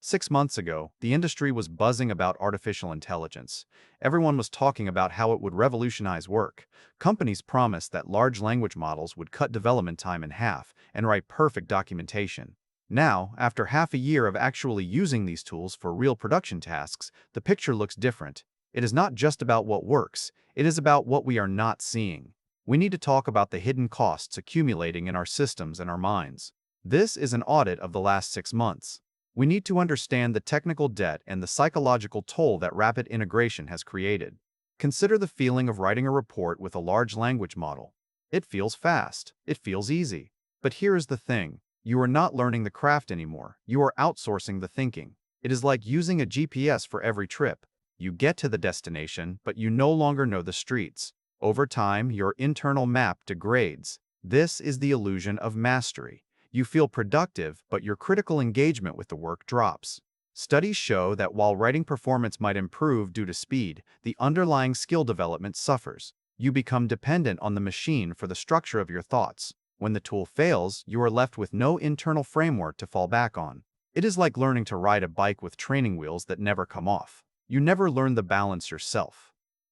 6 months ago, the industry was buzzing about artificial intelligence. Everyone was talking about how it would revolutionize work. Companies promised that large language models would cut development time in half and write perfect documentation. Now, after half a year of actually using these tools for real production tasks, the picture looks different. It is not just about what works, it is about what we are not seeing. We need to talk about the hidden costs accumulating in our systems and our minds. This is an audit of the last 6 months. We need to understand the technical debt and the psychological toll that rapid integration has created. Consider the feeling of writing a report with a large language model. It feels fast. It feels easy. But here is the thing. You are not learning the craft anymore. You are outsourcing the thinking. It is like using a GPS for every trip. You get to the destination, but you no longer know the streets. Over time, your internal map degrades. This is the illusion of mastery. You feel productive, but your critical engagement with the work drops. Studies show that while writing performance might improve due to speed, the underlying skill development suffers. You become dependent on the machine for the structure of your thoughts. When the tool fails, you are left with no internal framework to fall back on. It is like learning to ride a bike with training wheels that never come off. You never learn the balance yourself.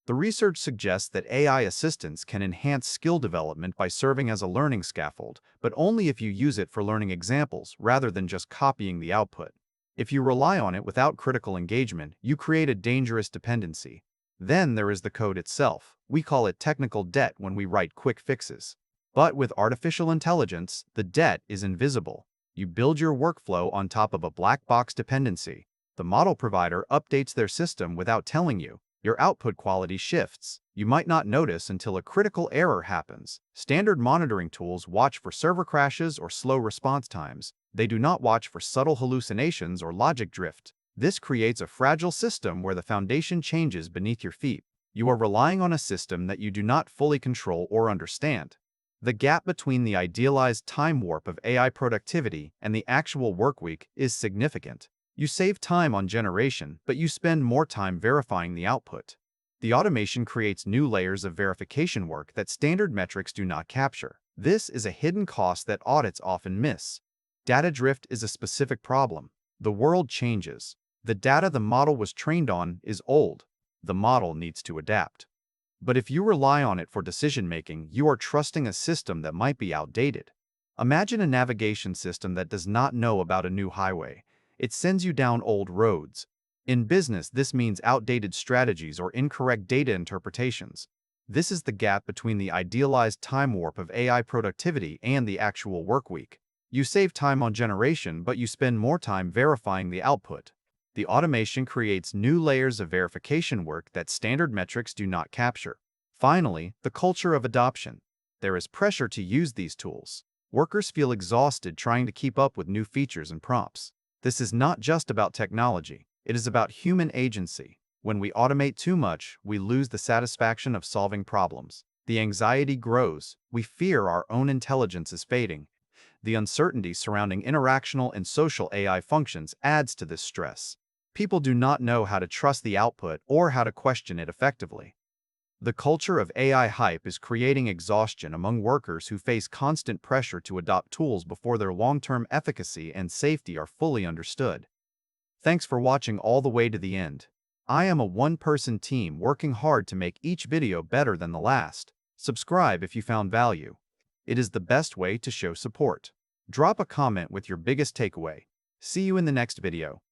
The research suggests that AI assistants can enhance skill development by serving as a learning scaffold, but only if you use it for learning examples rather than just copying the output. If you rely on it without critical engagement, you create a dangerous dependency. Then there is the code itself. We call it technical debt when we write quick fixes. But with artificial intelligence, the debt is invisible. You build your workflow on top of a black box dependency. The model provider updates their system without telling you. Your output quality shifts. You might not notice until a critical error happens. Standard monitoring tools watch for server crashes or slow response times. They do not watch for subtle hallucinations or logic drift. This creates a fragile system where the foundation changes beneath your feet. You are relying on a system that you do not fully control or understand. The gap between the idealized time warp of AI productivity and the actual workweek is significant. You save time on generation, but you spend more time verifying the output. The automation creates new layers of verification work that standard metrics do not capture. This is a hidden cost that audits often miss. Data drift is a specific problem. The world changes. The data the model was trained on is old. The model needs to adapt. But if you rely on it for decision-making, you are trusting a system that might be outdated. Imagine a navigation system that does not know about a new highway. It sends you down old roads. In business, this means outdated strategies or incorrect data interpretations. This is the gap between the idealized time warp of AI productivity and the actual workweek. You save time on generation, but you spend more time verifying the output. The automation creates new layers of verification work that standard metrics do not capture. Finally, the culture of adoption. There is pressure to use these tools. Workers feel exhausted trying to keep up with new features and prompts. This is not just about technology. It is about human agency. When we automate too much, we lose the satisfaction of solving problems. The anxiety grows. We fear our own intelligence is fading. The uncertainty surrounding interactional and social AI functions adds to this stress. People do not know how to trust the output or how to question it effectively. The culture of AI hype is creating exhaustion among workers who face constant pressure to adopt tools before their long-term efficacy and safety are fully understood. Thanks for watching all the way to the end. I am a one-person team working hard to make each video better than the last. Subscribe if you found value. It is the best way to show support. Drop a comment with your biggest takeaway. See you in the next video.